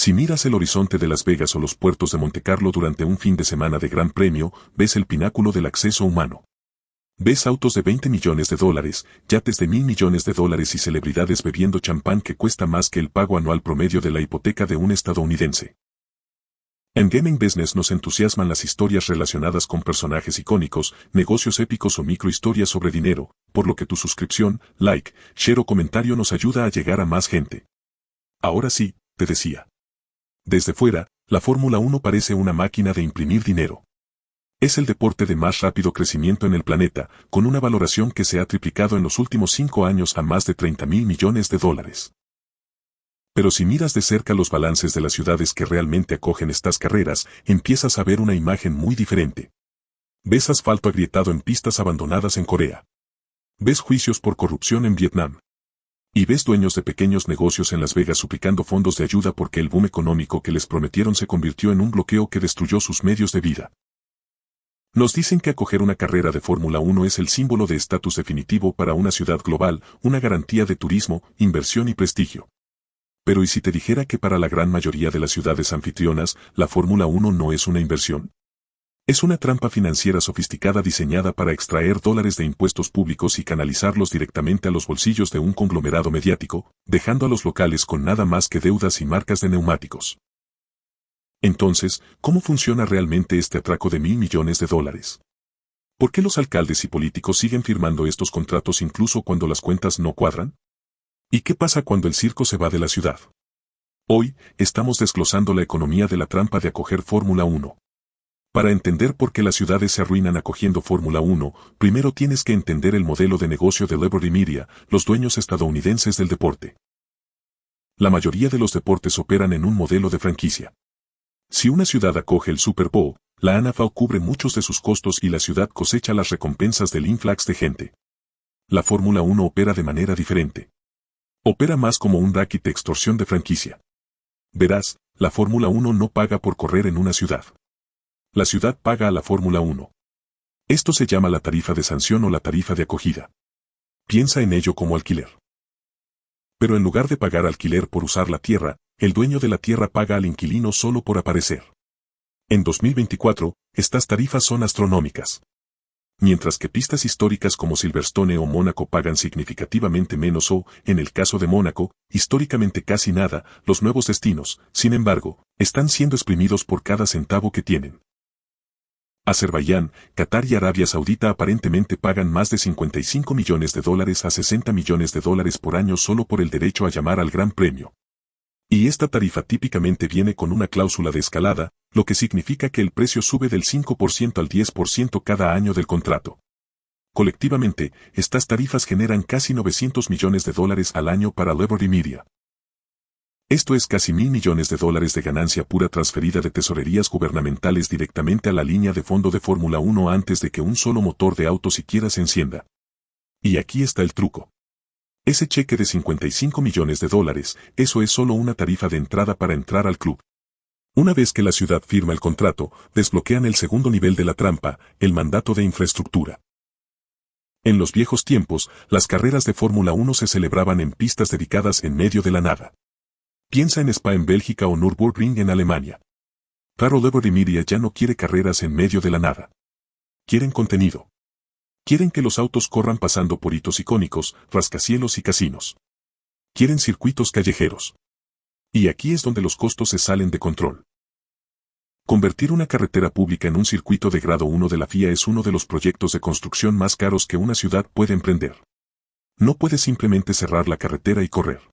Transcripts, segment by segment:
Si miras el horizonte de Las Vegas o los puertos de Montecarlo durante un fin de semana de Gran Premio, ves el pináculo del acceso humano. Ves autos de 20 millones de dólares, yates de 1.000 millones de dólares y celebridades bebiendo champán que cuesta más que el pago anual promedio de la hipoteca de un estadounidense. En Gaming Business nos entusiasman las historias relacionadas con personajes icónicos, negocios épicos o microhistorias sobre dinero, por lo que tu suscripción, like, share o comentario nos ayuda a llegar a más gente. Ahora sí, te decía. Desde fuera, la Fórmula 1 parece una máquina de imprimir dinero. Es el deporte de más rápido crecimiento en el planeta, con una valoración que se ha triplicado en los últimos 5 años a más de 30.000 millones de dólares. Pero si miras de cerca los balances de las ciudades que realmente acogen estas carreras, empiezas a ver una imagen muy diferente. Ves asfalto agrietado en pistas abandonadas en Corea. Ves juicios por corrupción en Vietnam. Y ves dueños de pequeños negocios en Las Vegas suplicando fondos de ayuda porque el boom económico que les prometieron se convirtió en un bloqueo que destruyó sus medios de vida. Nos dicen que acoger una carrera de Fórmula 1 es el símbolo de estatus definitivo para una ciudad global, una garantía de turismo, inversión y prestigio. Pero ¿y si te dijera que para la gran mayoría de las ciudades anfitrionas, la Fórmula 1 no es una inversión? Es una trampa financiera sofisticada diseñada para extraer dólares de impuestos públicos y canalizarlos directamente a los bolsillos de un conglomerado mediático, dejando a los locales con nada más que deudas y marcas de neumáticos. Entonces, ¿cómo funciona realmente este atraco de 1.000 millones de dólares? ¿Por qué los alcaldes y políticos siguen firmando estos contratos incluso cuando las cuentas no cuadran? ¿Y qué pasa cuando el circo se va de la ciudad? Hoy, estamos desglosando la economía de la trampa de acoger Fórmula 1. Para entender por qué las ciudades se arruinan acogiendo Fórmula 1, primero tienes que entender el modelo de negocio de Liberty Media, los dueños estadounidenses del deporte. La mayoría de los deportes operan en un modelo de franquicia. Si una ciudad acoge el Super Bowl, la NFL cubre muchos de sus costos y la ciudad cosecha las recompensas del influx de gente. La Fórmula 1 opera de manera diferente. Opera más como un racket de extorsión de franquicia. Verás, la Fórmula 1 no paga por correr en una ciudad. La ciudad paga a la Fórmula 1. Esto se llama la tarifa de sanción o la tarifa de acogida. Piensa en ello como alquiler. Pero en lugar de pagar alquiler por usar la tierra, el dueño de la tierra paga al inquilino solo por aparecer. En 2024, estas tarifas son astronómicas. Mientras que pistas históricas como Silverstone o Mónaco pagan significativamente menos o, en el caso de Mónaco, históricamente casi nada, los nuevos destinos, sin embargo, están siendo exprimidos por cada centavo que tienen. Azerbaiyán, Qatar y Arabia Saudita aparentemente pagan más de 55 millones de dólares a 60 millones de dólares por año solo por el derecho a llamar al Gran Premio. Y esta tarifa típicamente viene con una cláusula de escalada, lo que significa que el precio sube del 5% al 10% cada año del contrato. Colectivamente, estas tarifas generan casi 900 millones de dólares al año para Liberty Media. Esto es casi 1.000 millones de dólares de ganancia pura transferida de tesorerías gubernamentales directamente a la línea de fondo de Fórmula 1 antes de que un solo motor de auto siquiera se encienda. Y aquí está el truco. Ese cheque de 55 millones de dólares, eso es solo una tarifa de entrada para entrar al club. Una vez que la ciudad firma el contrato, desbloquean el segundo nivel de la trampa, el mandato de infraestructura. En los viejos tiempos, las carreras de Fórmula 1 se celebraban en pistas dedicadas en medio de la nada. Piensa en Spa en Bélgica o Nürburgring en Alemania. Claro, Liberty Media ya no quiere carreras en medio de la nada. Quieren contenido. Quieren que los autos corran pasando por hitos icónicos, rascacielos y casinos. Quieren circuitos callejeros. Y aquí es donde los costos se salen de control. Convertir una carretera pública en un circuito de grado 1 de la FIA es uno de los proyectos de construcción más caros que una ciudad puede emprender. No puedes simplemente cerrar la carretera y correr.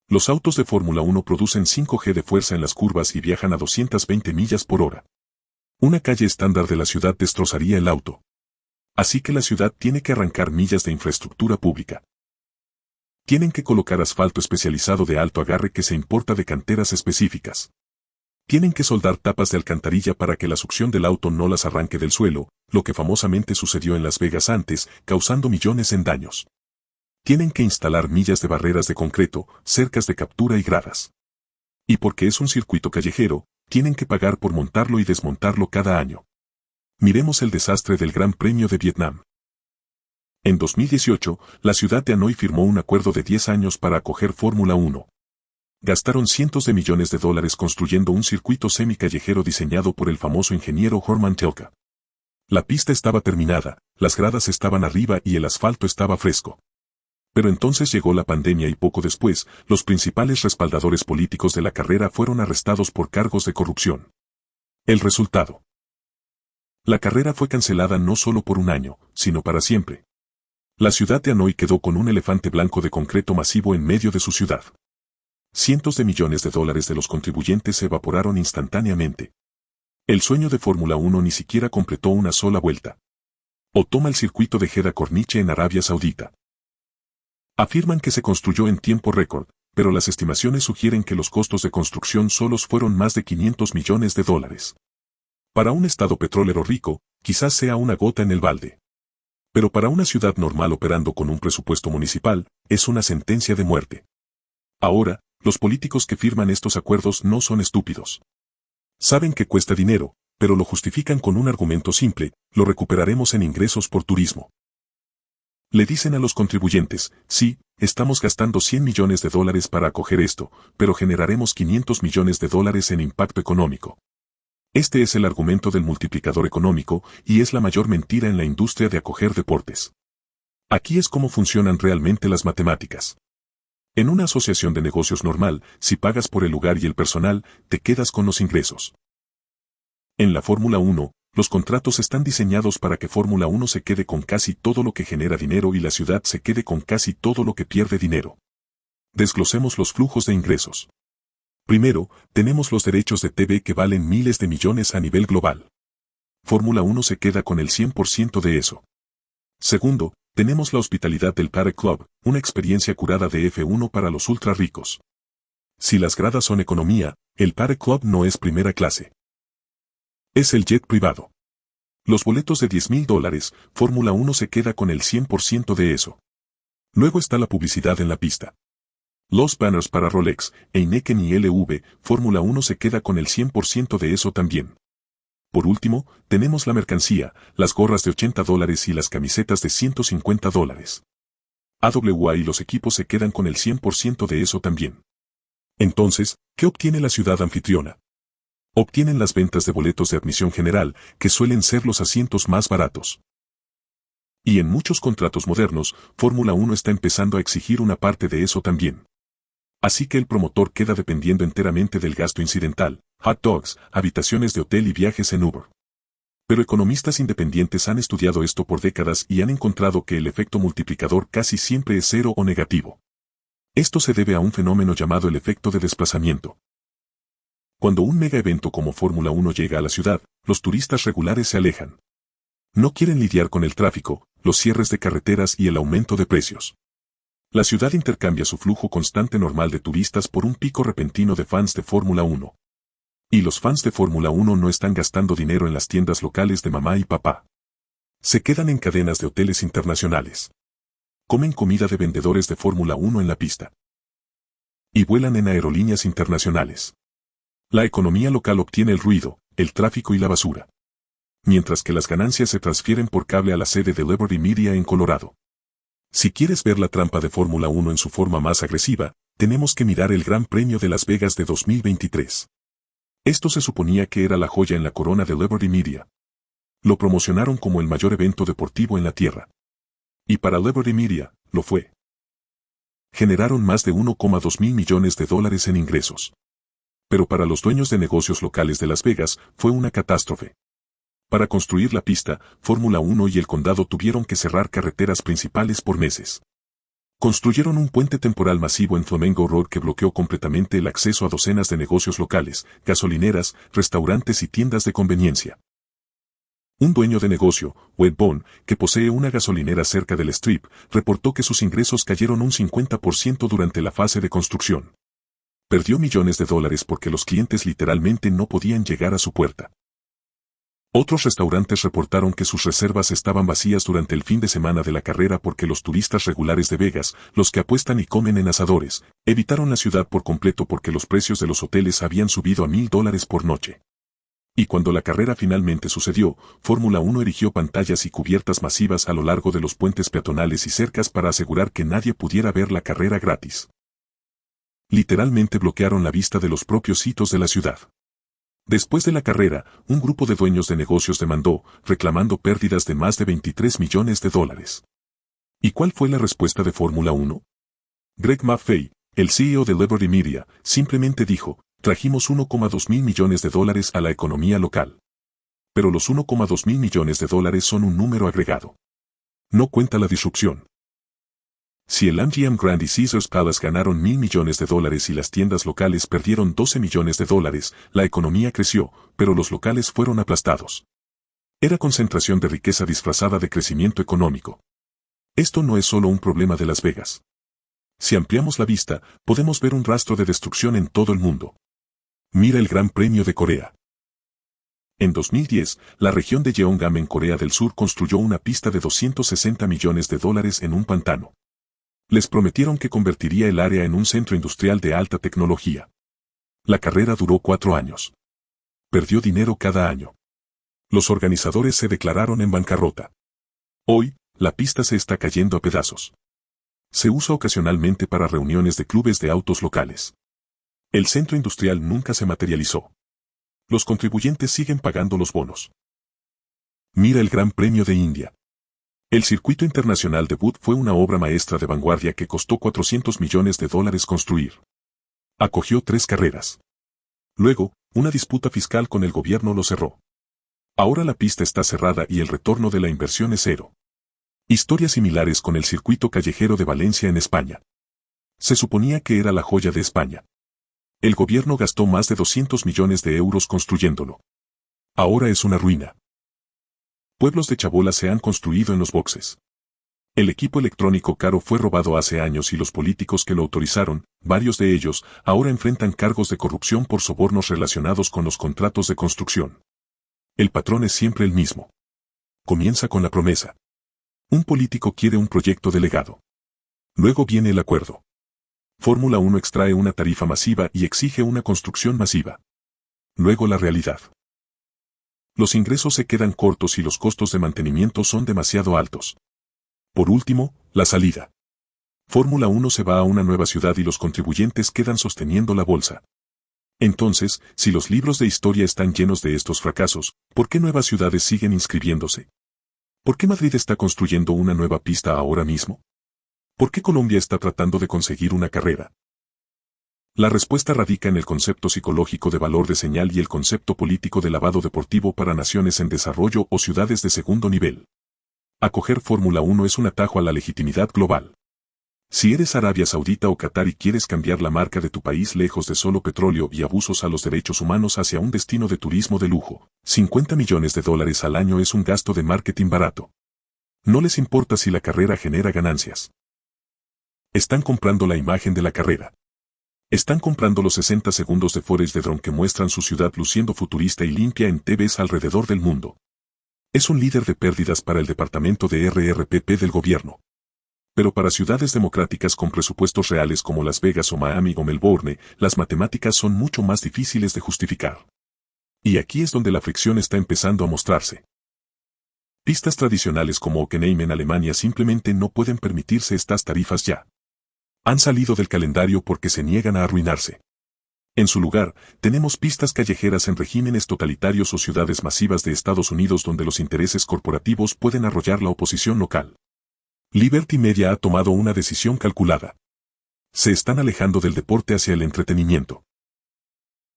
Los autos de Fórmula 1 producen 5G de fuerza en las curvas y viajan a 220 millas por hora. Una calle estándar de la ciudad destrozaría el auto. Así que la ciudad tiene que arrancar millas de infraestructura pública. Tienen que colocar asfalto especializado de alto agarre que se importa de canteras específicas. Tienen que soldar tapas de alcantarilla para que la succión del auto no las arranque del suelo, lo que famosamente sucedió en Las Vegas antes, causando millones en daños. Tienen que instalar millas de barreras de concreto, cercas de captura y gradas. Y porque es un circuito callejero, tienen que pagar por montarlo y desmontarlo cada año. Miremos el desastre del Gran Premio de Vietnam. En 2018, la ciudad de Hanoi firmó un acuerdo de 10 años para acoger Fórmula 1. Gastaron cientos de millones de dólares construyendo un circuito semicallejero diseñado por el famoso ingeniero Hermann Tilke. La pista estaba terminada, las gradas estaban arriba y el asfalto estaba fresco. Pero entonces llegó la pandemia y poco después, los principales respaldadores políticos de la carrera fueron arrestados por cargos de corrupción. El resultado. La carrera fue cancelada no solo por un año, sino para siempre. La ciudad de Hanoi quedó con un elefante blanco de concreto masivo en medio de su ciudad. Cientos de millones de dólares de los contribuyentes se evaporaron instantáneamente. El sueño de Fórmula 1 ni siquiera completó una sola vuelta. O toma el circuito de Jeddah Corniche en Arabia Saudita. Afirman que se construyó en tiempo récord, pero las estimaciones sugieren que los costos de construcción solos fueron más de 500 millones de dólares. Para un estado petrolero rico, quizás sea una gota en el balde. Pero para una ciudad normal operando con un presupuesto municipal, es una sentencia de muerte. Ahora, los políticos que firman estos acuerdos no son estúpidos. Saben que cuesta dinero, pero lo justifican con un argumento simple: lo recuperaremos en ingresos por turismo. Le dicen a los contribuyentes: sí, estamos gastando 100 millones de dólares para acoger esto, pero generaremos 500 millones de dólares en impacto económico. Este es el argumento del multiplicador económico, y es la mayor mentira en la industria de acoger deportes. Aquí es cómo funcionan realmente las matemáticas. En una asociación de negocios normal, si pagas por el lugar y el personal, te quedas con los ingresos. En la Fórmula 1, los contratos están diseñados para que Fórmula 1 se quede con casi todo lo que genera dinero y la ciudad se quede con casi todo lo que pierde dinero. Desglosemos los flujos de ingresos. Primero, tenemos los derechos de TV que valen miles de millones a nivel global. Fórmula 1 se queda con el 100% de eso. Segundo, tenemos la hospitalidad del Paddock Club, una experiencia curada de F1 para los ultra ricos. Si las gradas son economía, el Paddock Club no es primera clase. Es el jet privado. Los boletos de $10,000, Fórmula 1 se queda con el 100% de eso. Luego está la publicidad en la pista. Los banners para Rolex, Heineken y LV, Fórmula 1 se queda con el 100% de eso también. Por último, tenemos la mercancía, las gorras de $80 y las camisetas de $150. AWA y los equipos se quedan con el 100% de eso también. Entonces, ¿qué obtiene la ciudad anfitriona? Obtienen las ventas de boletos de admisión general, que suelen ser los asientos más baratos. Y en muchos contratos modernos, Fórmula 1 está empezando a exigir una parte de eso también. Así que el promotor queda dependiendo enteramente del gasto incidental: hot dogs, habitaciones de hotel y viajes en Uber. Pero economistas independientes han estudiado esto por décadas y han encontrado que el efecto multiplicador casi siempre es cero o negativo. Esto se debe a un fenómeno llamado el efecto de desplazamiento. Cuando un mega evento como Fórmula 1 llega a la ciudad, los turistas regulares se alejan. No quieren lidiar con el tráfico, los cierres de carreteras y el aumento de precios. La ciudad intercambia su flujo constante normal de turistas por un pico repentino de fans de Fórmula 1. Y los fans de Fórmula 1 no están gastando dinero en las tiendas locales de mamá y papá. Se quedan en cadenas de hoteles internacionales. Comen comida de vendedores de Fórmula 1 en la pista. Y vuelan en aerolíneas internacionales. La economía local obtiene el ruido, el tráfico y la basura. Mientras que las ganancias se transfieren por cable a la sede de Liberty Media en Colorado. Si quieres ver la trampa de Fórmula 1 en su forma más agresiva, tenemos que mirar el Gran Premio de Las Vegas de 2023. Esto se suponía que era la joya en la corona de Liberty Media. Lo promocionaron como el mayor evento deportivo en la Tierra. Y para Liberty Media, lo fue. Generaron más de 1,2 mil millones de dólares en ingresos. Pero para los dueños de negocios locales de Las Vegas, fue una catástrofe. Para construir la pista, Fórmula 1 y el condado tuvieron que cerrar carreteras principales por meses. Construyeron un puente temporal masivo en Flamingo Road que bloqueó completamente el acceso a docenas de negocios locales, gasolineras, restaurantes y tiendas de conveniencia. Un dueño de negocio, Wade Bond, que posee una gasolinera cerca del Strip, reportó que sus ingresos cayeron un 50% durante la fase de construcción. Perdió millones de dólares porque los clientes literalmente no podían llegar a su puerta. Otros restaurantes reportaron que sus reservas estaban vacías durante el fin de semana de la carrera porque los turistas regulares de Vegas, los que apuestan y comen en asadores, evitaron la ciudad por completo porque los precios de los hoteles habían subido a $1,000 por noche. Y cuando la carrera finalmente sucedió, Fórmula 1 erigió pantallas y cubiertas masivas a lo largo de los puentes peatonales y cercas para asegurar que nadie pudiera ver la carrera gratis. Literalmente bloquearon la vista de los propios hitos de la ciudad. Después de la carrera, un grupo de dueños de negocios demandó, reclamando pérdidas de más de 23 millones de dólares. ¿Y cuál fue la respuesta de Fórmula 1? Greg Maffei, el CEO de Liberty Media, simplemente dijo, trajimos 1,2 mil millones de dólares a la economía local. Pero los 1,2 mil millones de dólares son un número agregado. No cuenta la disrupción. Si el MGM Grand y Caesars Palace ganaron 1.000 millones de dólares y las tiendas locales perdieron 12 millones de dólares, la economía creció, pero los locales fueron aplastados. Era concentración de riqueza disfrazada de crecimiento económico. Esto no es solo un problema de Las Vegas. Si ampliamos la vista, podemos ver un rastro de destrucción en todo el mundo. Mira el Gran Premio de Corea. En 2010, la región de Jeonnam en Corea del Sur construyó una pista de 260 millones de dólares en un pantano. Les prometieron que convertiría el área en un centro industrial de alta tecnología. La carrera duró 4 años. Perdió dinero cada año. Los organizadores se declararon en bancarrota. Hoy, la pista se está cayendo a pedazos. Se usa ocasionalmente para reuniones de clubes de autos locales. El centro industrial nunca se materializó. Los contribuyentes siguen pagando los bonos. Mira el Gran Premio de India. El circuito internacional de Butte fue una obra maestra de vanguardia que costó 400 millones de dólares construir. Acogió 3 carreras. Luego, una disputa fiscal con el gobierno lo cerró. Ahora la pista está cerrada y el retorno de la inversión es cero. Historias similares con el circuito callejero de Valencia en España. Se suponía que era la joya de España. El gobierno gastó más de 200 millones de euros construyéndolo. Ahora es una ruina. Pueblos de chabola se han construido en los boxes. El equipo electrónico caro fue robado hace años y los políticos que lo autorizaron, varios de ellos, ahora enfrentan cargos de corrupción por sobornos relacionados con los contratos de construcción. El patrón es siempre el mismo. Comienza con la promesa. Un político quiere un proyecto delegado. Luego viene el acuerdo. Fórmula 1 extrae una tarifa masiva y exige una construcción masiva. Luego la realidad. Los ingresos se quedan cortos y los costos de mantenimiento son demasiado altos. Por último, la salida. Fórmula 1 se va a una nueva ciudad y los contribuyentes quedan sosteniendo la bolsa. Entonces, si los libros de historia están llenos de estos fracasos, ¿por qué nuevas ciudades siguen inscribiéndose? ¿Por qué Madrid está construyendo una nueva pista ahora mismo? ¿Por qué Colombia está tratando de conseguir una carrera? La respuesta radica en el concepto psicológico de valor de señal y el concepto político de lavado deportivo para naciones en desarrollo o ciudades de segundo nivel. Acoger Fórmula 1 es un atajo a la legitimidad global. Si eres Arabia Saudita o Qatar y quieres cambiar la marca de tu país lejos de solo petróleo y abusos a los derechos humanos hacia un destino de turismo de lujo, 50 millones de dólares al año es un gasto de marketing barato. No les importa si la carrera genera ganancias. Están comprando la imagen de la carrera. Están comprando los 60 segundos de Forest de Dron que muestran su ciudad luciendo futurista y limpia en TVs alrededor del mundo. Es un líder de pérdidas para el departamento de RRPP del gobierno. Pero para ciudades democráticas con presupuestos reales como Las Vegas o Miami o Melbourne, las matemáticas son mucho más difíciles de justificar. Y aquí es donde la fricción está empezando a mostrarse. Pistas tradicionales como Hockenheim en Alemania simplemente no pueden permitirse estas tarifas ya. Han salido del calendario porque se niegan a arruinarse. En su lugar, tenemos pistas callejeras en regímenes totalitarios o ciudades masivas de Estados Unidos donde los intereses corporativos pueden arrollar la oposición local. Liberty Media ha tomado una decisión calculada. Se están alejando del deporte hacia el entretenimiento.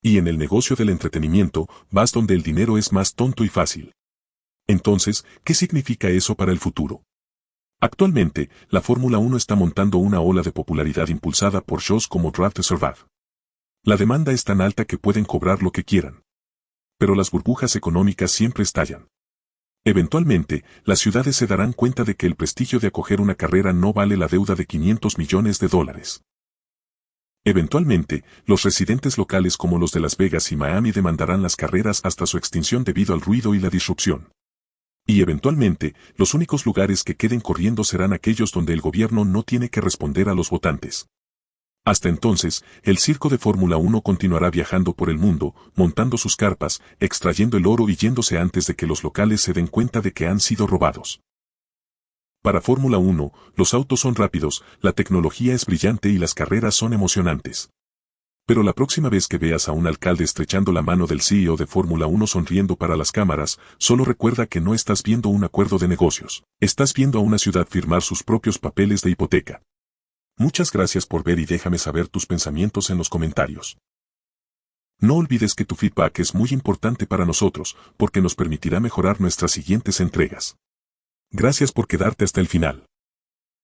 Y en el negocio del entretenimiento, vas donde el dinero es más tonto y fácil. Entonces, ¿qué significa eso para el futuro? Actualmente, la Fórmula 1 está montando una ola de popularidad impulsada por shows como Drive to Survive. La demanda es tan alta que pueden cobrar lo que quieran. Pero las burbujas económicas siempre estallan. Eventualmente, las ciudades se darán cuenta de que el prestigio de acoger una carrera no vale la deuda de 500 millones de dólares. Eventualmente, los residentes locales como los de Las Vegas y Miami demandarán las carreras hasta su extinción debido al ruido y la disrupción. Y eventualmente, los únicos lugares que queden corriendo serán aquellos donde el gobierno no tiene que responder a los votantes. Hasta entonces, el circo de Fórmula 1 continuará viajando por el mundo, montando sus carpas, extrayendo el oro y yéndose antes de que los locales se den cuenta de que han sido robados. Para Fórmula 1, los autos son rápidos, la tecnología es brillante y las carreras son emocionantes. Pero la próxima vez que veas a un alcalde estrechando la mano del CEO de Fórmula 1 sonriendo para las cámaras, solo recuerda que no estás viendo un acuerdo de negocios. Estás viendo a una ciudad firmar sus propios papeles de hipoteca. Muchas gracias por ver y déjame saber tus pensamientos en los comentarios. No olvides que tu feedback es muy importante para nosotros, porque nos permitirá mejorar nuestras siguientes entregas. Gracias por quedarte hasta el final.